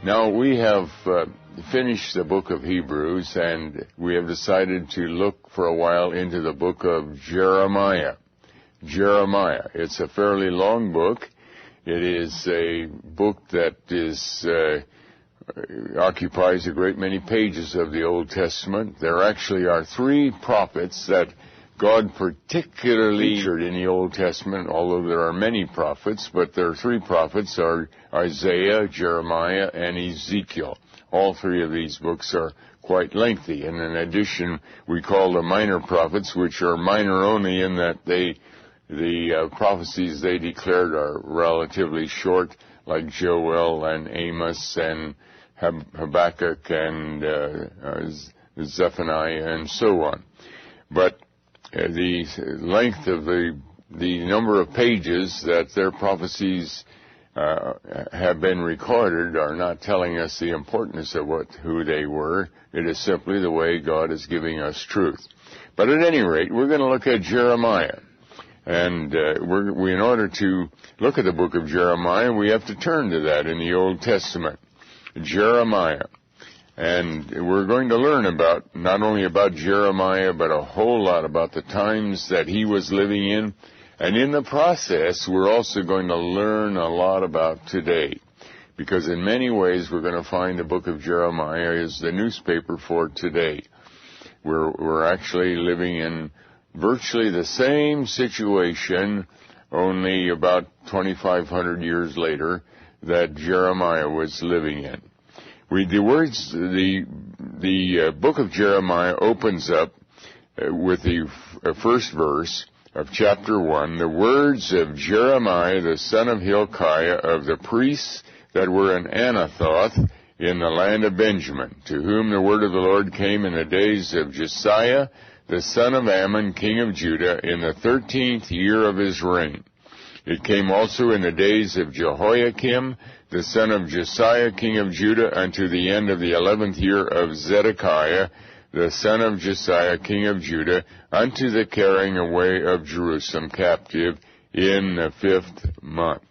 Now, we have finished the book of Hebrews, and we have decided to look for a while into the book of Jeremiah. Jeremiah. It's a fairly long book. It is a book that occupies a great many pages of the Old Testament. There actually are three prophets that God particularly featured in the Old Testament, although there are many prophets, but there are three prophets, are Isaiah, Jeremiah, and Ezekiel. All three of these books are quite lengthy, and in addition, we call them minor prophets, which are minor only in that the prophecies they declared are relatively short, like Joel and Amos and Habakkuk and Zephaniah and so on. But the length of the number of pages that their prophecies have been recorded are not telling us the importance of who they were. It is simply the way God is giving us truth. But at any rate, we're going to look at Jeremiah. And in order to look at the book of Jeremiah, we have to turn to that in the Old Testament. Jeremiah. And we're going to learn not only about Jeremiah, but a whole lot about the times that he was living in. And in the process, we're also going to learn a lot about today. Because in many ways, we're going to find the book of Jeremiah is the newspaper for today. We're actually living in virtually the same situation, only about 2,500 years later, that Jeremiah was living in. The book of Jeremiah opens up with the first verse of chapter 1, the words of Jeremiah, the son of Hilkiah, of the priests that were in Anathoth in the land of Benjamin, to whom the word of the Lord came in the days of Josiah, the son of Ammon, king of Judah, in the 13th year of his reign. It came also in the days of Jehoiakim, the son of Josiah, king of Judah, unto the end of the 11th year of Zedekiah, the son of Josiah, king of Judah, unto the carrying away of Jerusalem captive in the 5th month.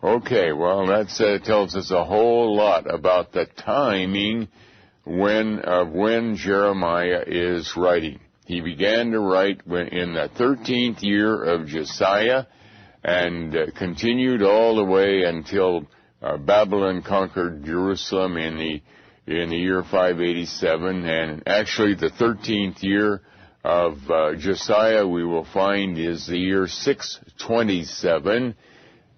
Okay, well, that tells us a whole lot about the timing when Jeremiah is writing. He began to write in the 13th year of Josiah, and continued all the way until Babylon conquered Jerusalem in the year 587. And actually, the 13th year of Josiah, we will find, is the year 627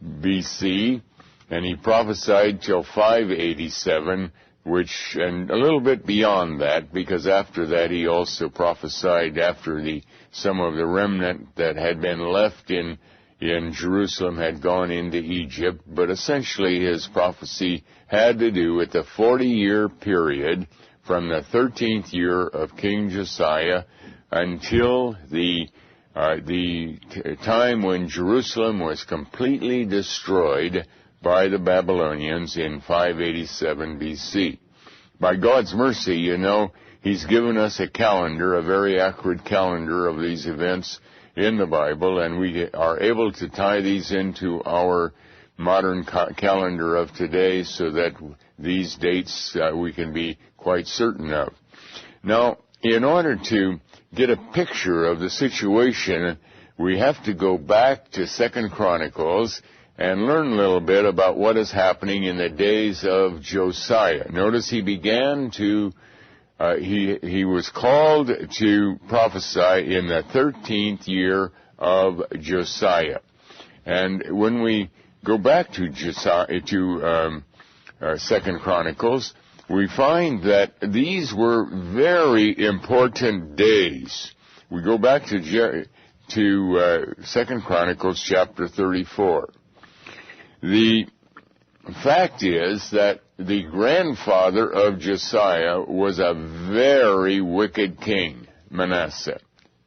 BC, and he prophesied till 587, and a little bit beyond that, because after that he also prophesied after some of the remnant that had been left in Jerusalem had gone into Egypt, but essentially his prophecy had to do with the 40-year period from the 13th year of King Josiah until the time when Jerusalem was completely destroyed by the Babylonians in 587 BC. By God's mercy, He's given us a calendar, a very accurate calendar of these events in the Bible, and we are able to tie these into our modern calendar of today so that these dates we can be quite certain of. Now, in order to get a picture of the situation, we have to go back to Second Chronicles and learn a little bit about what is happening in the days of Josiah. Notice he began to he was called to prophesy in the 13th year of Josiah. And when we go back to Second Chronicles, we find that these were very important days. We go back to Second Chronicles chapter 34. The fact is that the grandfather of Josiah was a very wicked king, Manasseh,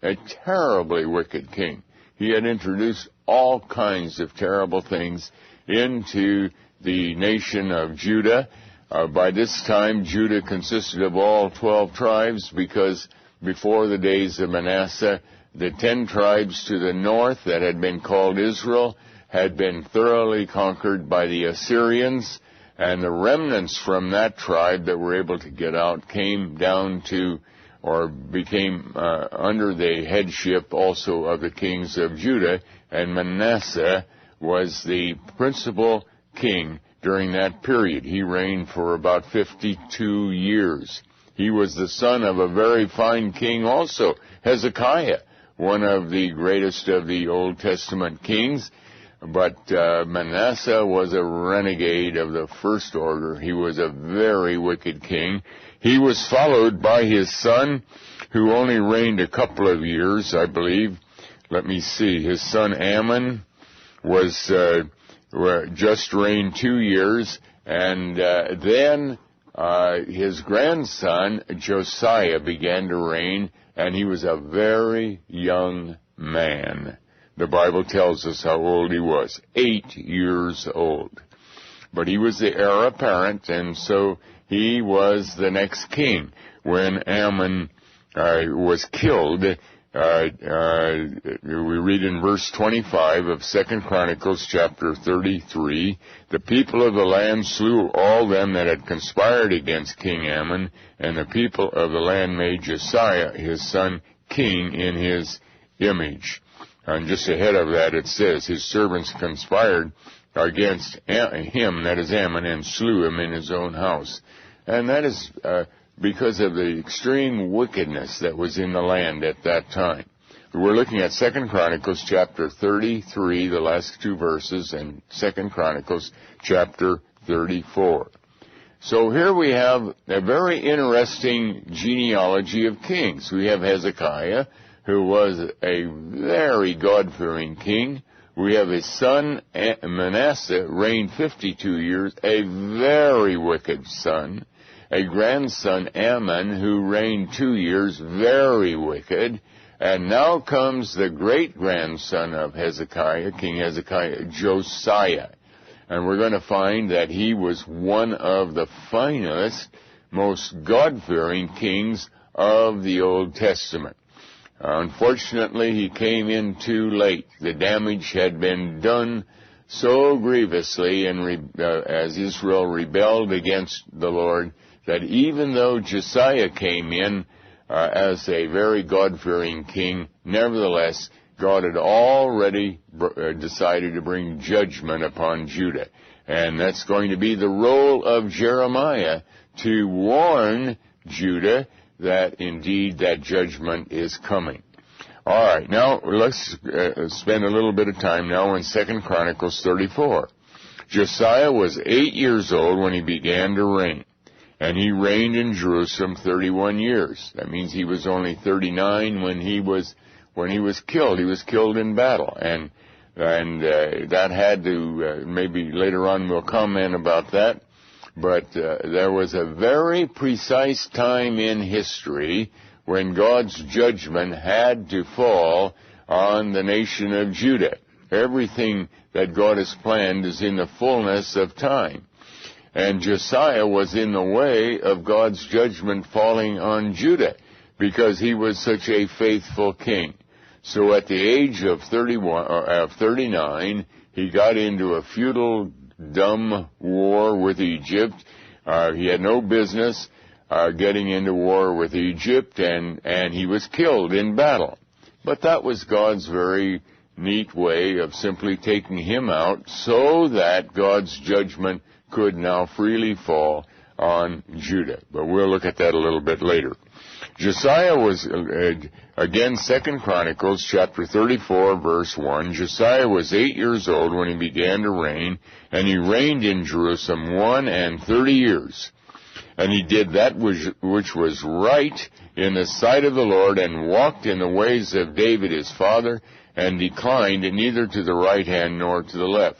a terribly wicked king. He had introduced all kinds of terrible things into the nation of Judah. By this time, Judah consisted of all 12 tribes, because before the days of Manasseh, the 10 tribes to the north that had been called Israel had been thoroughly conquered by the Assyrians, And the remnants from that tribe that were able to get out came down to, or became under the headship also of the kings of Judah, and Manasseh was the principal king during that period. He reigned for about 52 years. He was the son of a very fine king also, Hezekiah, one of the greatest of the Old Testament kings. But Manasseh was a renegade of the first order. He was a very wicked king. He was followed by his son, who only reigned a couple of years, I believe. Let me see. His son Ammon was just reigned 2 years, and then his grandson Josiah began to reign, and he was a very young man. The Bible tells us how old he was, 8 years old. But he was the heir apparent, and so he was the next king. When Ammon was killed, we read in verse 25 of Second Chronicles chapter 33, the people of the land slew all them that had conspired against King Ammon, and the people of the land made Josiah his son king in his image. And just ahead of that it says, his servants conspired against him, that is Ammon, and slew him in his own house. And that is because of the extreme wickedness that was in the land at that time. We're looking at Second Chronicles chapter 33, the last two verses, and Second Chronicles chapter 34. So here we have a very interesting genealogy of kings. We have Hezekiah, who was a very God-fearing king. We have his son Manasseh, reigned 52 years, a very wicked son. A grandson, Ammon, who reigned 2 years, very wicked. And now comes the great-grandson of Hezekiah, King Hezekiah, Josiah. And we're going to find that he was one of the finest, most God-fearing kings of the Old Testament. Unfortunately, he came in too late. The damage had been done so grievously as Israel rebelled against the Lord, that even though Josiah came in as a very God-fearing king, nevertheless, God had already decided to bring judgment upon Judah. And that's going to be the role of Jeremiah, to warn Judah that indeed that judgment is coming. All right, now let's spend a little bit of time now in Second Chronicles 34. Josiah was 8 years old when he began to reign, and he reigned in Jerusalem 31 years. That means he was only 39 when he was killed. He was killed in battle, and that had to maybe later on we'll comment about that. But there was a very precise time in history when God's judgment had to fall on the nation of Judah. Everything that God has planned is in the fullness of time. And Josiah was in the way of God's judgment falling on Judah because he was such a faithful king. So at the age of 39, he got into a futile, dumb war with Egypt. He had no business getting into war with Egypt, and he was killed in battle. But that was God's very neat way of simply taking him out so that God's judgment could now freely fall on Judah. But we'll look at that a little bit later. Josiah was, again, Second Chronicles chapter 34, verse 1. Josiah was 8 years old when he began to reign, and he reigned in Jerusalem 31 years. And he did that which was right in the sight of the Lord, and walked in the ways of David his father, and declined neither to the right hand nor to the left.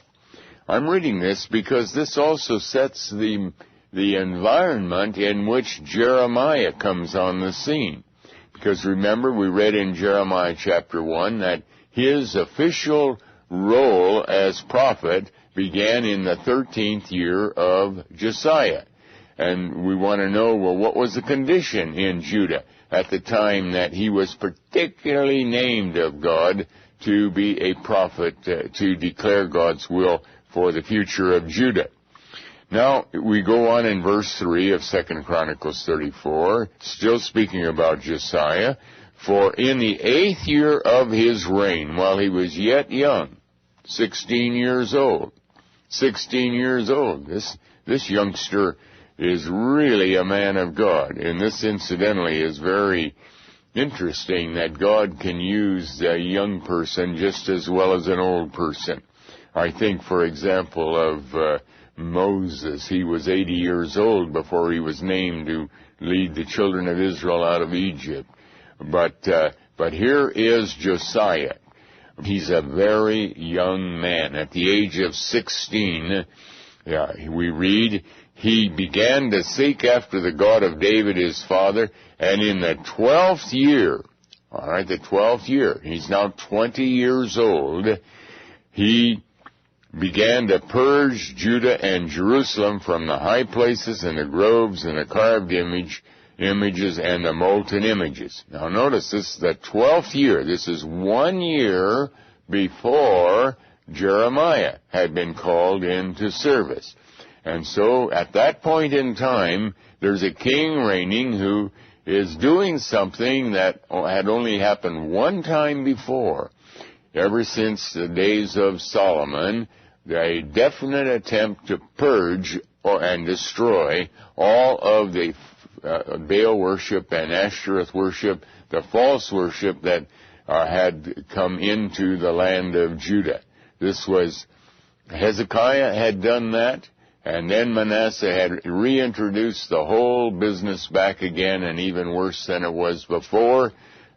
I'm reading this because this also sets the environment in which Jeremiah comes on the scene. Because remember, we read in Jeremiah chapter 1 that his official role as prophet began in the 13th year of Josiah. And we want to know, well, what was the condition in Judah at the time that he was particularly named of God to be a prophet, to declare God's will for the future of Judah. Now, we go on in verse 3 of Second Chronicles 34, still speaking about Josiah. For in the 8th year of his reign, while he was yet young, 16 years old, this youngster is really a man of God. And this, incidentally, is very interesting that God can use a young person just as well as an old person. I think, for example, of Moses. He was 80 years old before he was named to lead the children of Israel out of Egypt. But here is Josiah. He's a very young man. At the age of 16, we read, he began to seek after the God of David his father, and in the 12th year, the 12th year, he's now 20 years old, he began to purge Judah and Jerusalem from the high places and the groves and the carved images and the molten images. Now notice this is the 12th year. This is 1 year before Jeremiah had been called into service. And so at that point in time, there's a king reigning who is doing something that had only happened one time before. Ever since the days of Solomon, a definite attempt to purge and destroy all of the Baal worship and Ashtoreth worship, the false worship that had come into the land of Judah. This was, Hezekiah had done that, and then Manasseh had reintroduced the whole business back again, and even worse than it was before.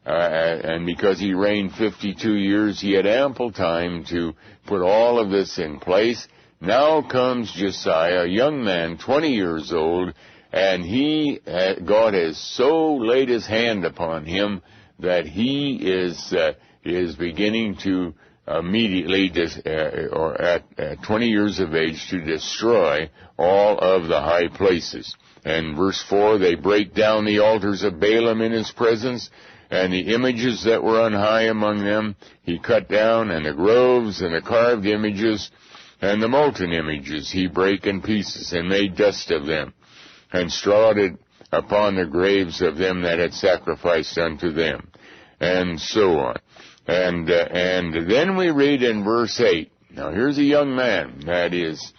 And because he reigned 52 years, he had ample time to put all of this in place. Now comes Josiah, a young man, 20 years old, and God has so laid his hand upon him that he is beginning to immediately, or at 20 years of age, to destroy all of the high places. And verse 4, they break down the altars of Balaam in his presence, and the images that were on high among them he cut down, and the groves and the carved images and the molten images he brake in pieces, and made dust of them, and strawed it upon the graves of them that had sacrificed unto them, and so on. And then we read in verse 8, now here's a young man that is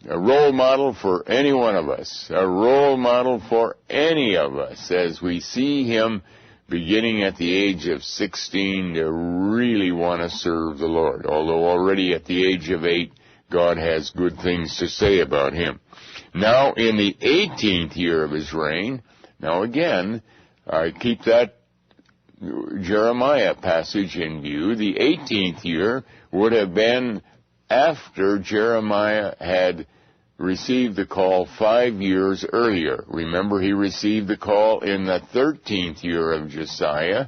a role model for any one of us, a role model for any of us, as we see him beginning at the age of 16 to really want to serve the Lord, although already at the age of 8, God has good things to say about him. Now, in the 18th year of his reign, now again, keep that Jeremiah passage in view. The 18th year would have been after Jeremiah had received the call 5 years earlier. Remember, he received the call in the 13th year of Josiah,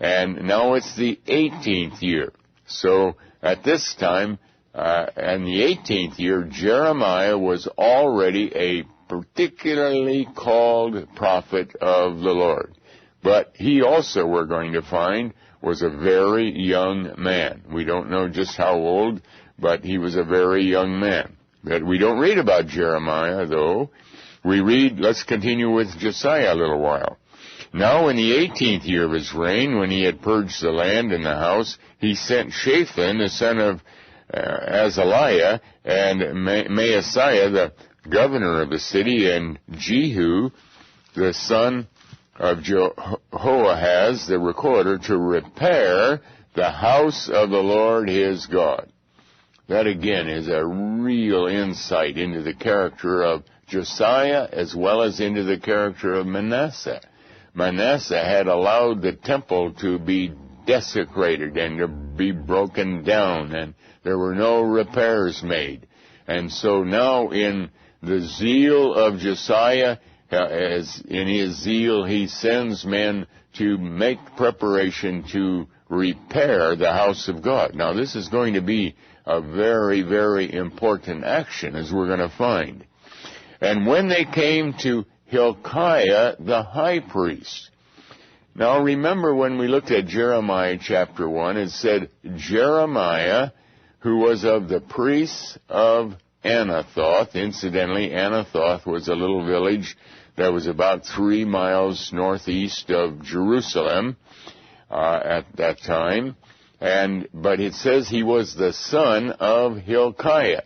and now it's the 18th year. So at this time, in the 18th year, Jeremiah was already a particularly called prophet of the Lord. But he also, we're going to find, was a very young man. We don't know just how old, but he was a very young man. But we don't read about Jeremiah, though. We read, let's continue with Josiah a little while. Now in the 18th year of his reign, when he had purged the land and the house, he sent Shaphan, the son of Azaliah, and Maaseiah, the governor of the city, and Jehu, the son of Jehoahaz, the recorder, to repair the house of the Lord his God. That again is a real insight into the character of Josiah as well as into the character of Manasseh. Manasseh had allowed the temple to be desecrated and to be broken down, and there were no repairs made. And so now in the zeal of Josiah, as in his zeal, he sends men to make preparation to repair the house of God. Now this is going to be a very, very important action, as we're going to find. And when they came to Hilkiah the high priest. Now remember, when we looked at Jeremiah chapter 1, it said Jeremiah, who was of the priests of Anathoth. Incidentally, Anathoth was a little village that was about 3 miles northeast of Jerusalem at that time. But it says he was the son of Hilkiah.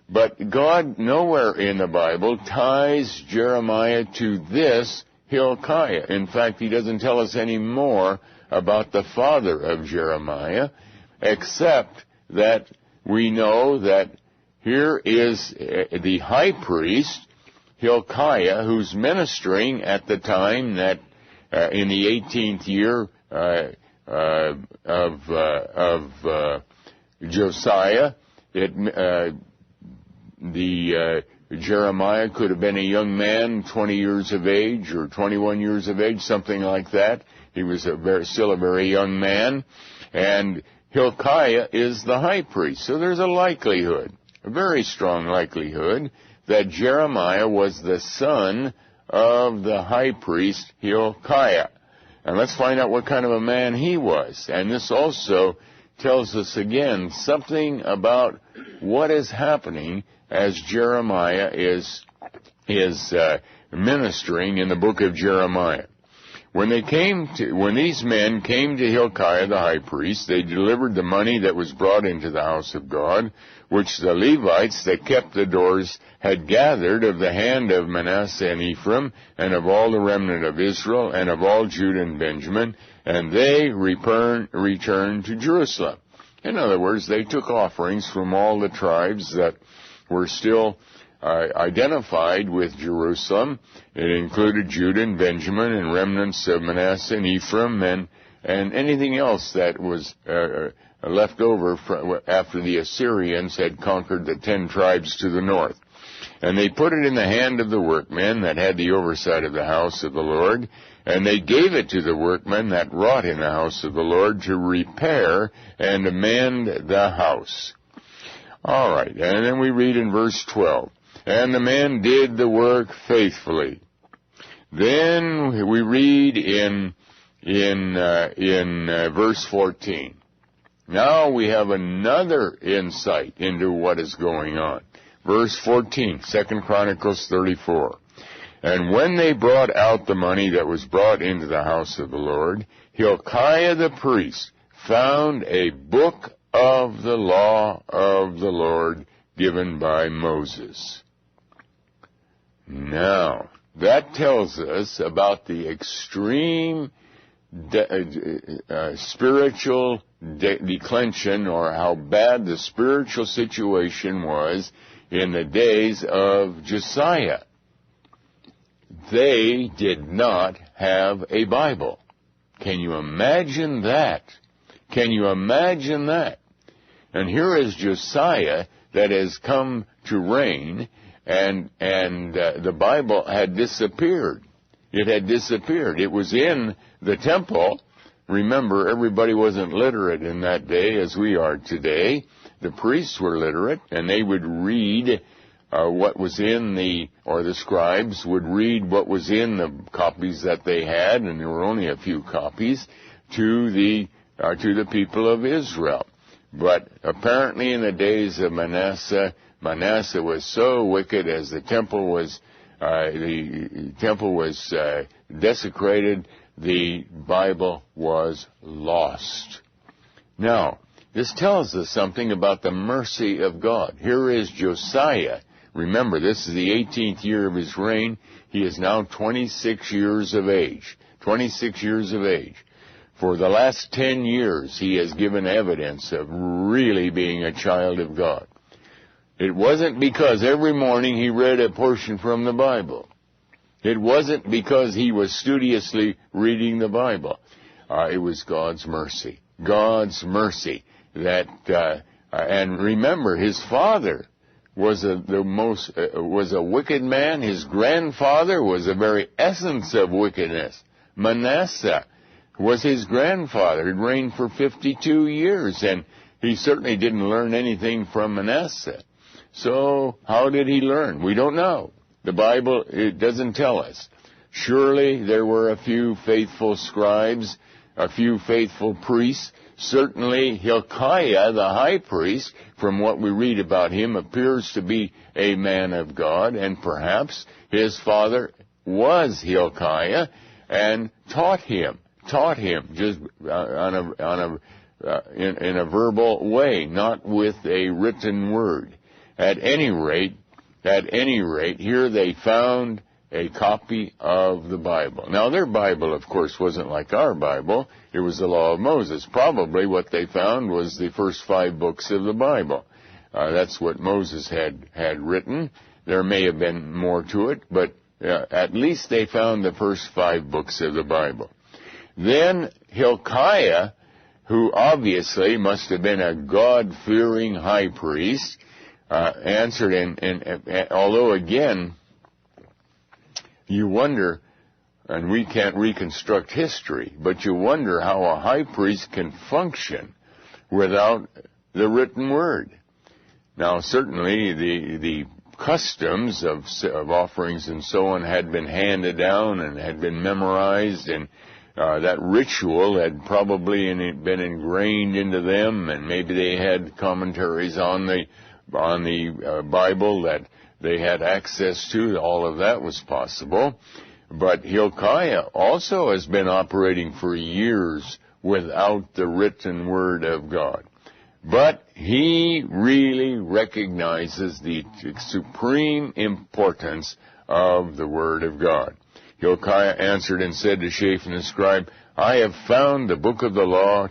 But God nowhere in the Bible ties Jeremiah to this Hilkiah. In fact, he doesn't tell us any more about the father of Jeremiah, except that we know that here is the high priest, Hilkiah, who's ministering at the time that in the 18th year of Josiah, Jeremiah could have been a young man, 20 years of age or 21 years of age, something like that. He was still a very young man. And Hilkiah is the high priest. So there's a likelihood, a very strong likelihood, that Jeremiah was the son of the high priest Hilkiah. And let's find out what kind of a man he was. And this also tells us again something about what is happening as Jeremiah is ministering in the book of Jeremiah. When these men came to Hilkiah the high priest, they delivered the money that was brought into the house of God, which the Levites that kept the doors had gathered of the hand of Manasseh and Ephraim, and of all the remnant of Israel, and of all Judah and Benjamin, and they returned to Jerusalem. In other words, they took offerings from all the tribes that were still identified with Jerusalem. It included Judah and Benjamin and remnants of Manasseh and Ephraim and anything else that was left over after the Assyrians had conquered the 10 tribes to the north. And they put it in the hand of the workmen that had the oversight of the house of the Lord, and they gave it to the workmen that wrought in the house of the Lord to repair and amend the house. All right, and then we read in verse 12, and the men did the work faithfully. Then we read in verse 14. Now we have another insight into what is going on. Verse 14, Second Chronicles 34. And when they brought out the money that was brought into the house of the Lord, Hilkiah the priest found a book of the law of the Lord given by Moses. Now, that tells us about the extreme spiritual declension, or how bad the spiritual situation was in the days of Josiah. They did not have a Bible. Can you imagine that? Can you imagine that? And here is Josiah that has come to reign, and the Bible had disappeared. It had disappeared. It was in the temple. Remember, everybody wasn't literate in that day as we are today. The priests were literate, and they would read what was in the scribes would read what was in the copies that they had, and there were only a few copies, to the people of Israel. But apparently in the days of Manasseh was so wicked, as the temple was desecrated, the Bible was lost. Now, this tells us something about the mercy of God. Here is Josiah. Remember, this is the 18th year of his reign. He is now 26 years of age. 26 years of age. For the last 10 years, he has given evidence of really being a child of God. It wasn't because every morning he read a portion from the Bible. It wasn't because he was studiously reading the Bible. It was God's mercy. God's mercy. And remember, his father was a wicked man. His grandfather was the very essence of wickedness. Manasseh was his grandfather. He reigned for 52 years, and he certainly didn't learn anything from Manasseh. So how did he learn? We don't know. The Bible, it doesn't tell us. Surely there were a few faithful scribes, a few faithful priests, Certainly Hilkiah, the high priest, from what we read about him, appears to be a man of God, and perhaps his father was Hilkiah and taught him just in a verbal way, not with a written word. At any rate, here they found a copy of the Bible. Now, their Bible, of course, wasn't like our Bible. It was the Law of Moses. Probably what they found was the first 5 books of the Bible. That's what Moses had written. There may have been more to it, but at least they found the first 5 books of the Bible. Then Hilkiah, who obviously must have been a God-fearing high priest, answered, and although again, you wonder, and we can't reconstruct history, but you wonder how a high priest can function without the written word. Now, certainly the customs of offerings and so on had been handed down and had been memorized, and that ritual had probably been ingrained into them, and maybe they had commentaries on the Bible that they had access to. All of that was possible. But Hilkiah also has been operating for years without the written word of God. But he really recognizes the supreme importance of the word of God. Hilkiah answered and said to Shaphan the scribe, I have found the book of the law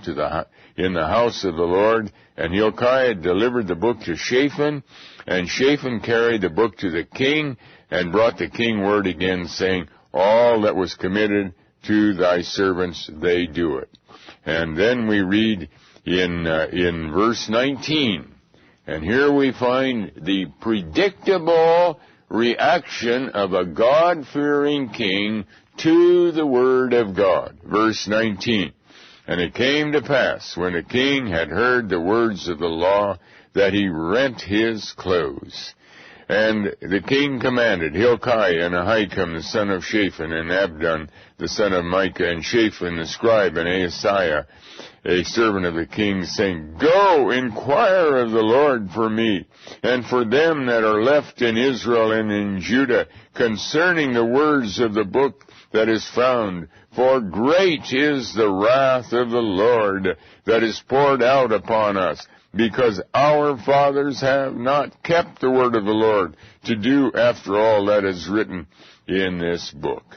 in the house of the Lord. And Hilkiah delivered the book to Shaphan, and Shaphan carried the book to the king, and brought the king word again, saying, all that was committed to thy servants, they do it. And then we read in verse 19, and here we find the predictable reaction of a God-fearing king to the word of God. Verse 19, and it came to pass, when the king had heard the words of the law, that he rent his clothes. And the king commanded Hilkiah and Ahikam the son of Shaphan, and Abdon the son of Micah, and Shaphan the scribe, and Asaiah, a servant of the king, saying, Go, inquire of the Lord for me, and for them that are left in Israel and in Judah, concerning the words of the book that is found. For great is the wrath of the Lord that is poured out upon us, because our fathers have not kept the word of the Lord to do after all that is written in this book.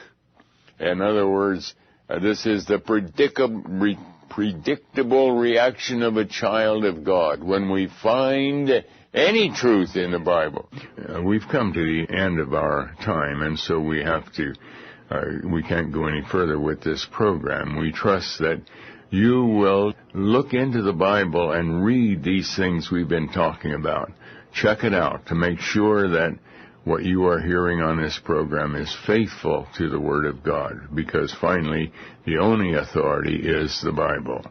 In other words, this is the predictable reaction of a child of God when we find any truth in the Bible. We've come to the end of our time, and so we can't go any further with this program. We trust that you will look into the Bible and read these things we've been talking about. Check it out to make sure that what you are hearing on this program is faithful to the Word of God, because finally, the only authority is the Bible.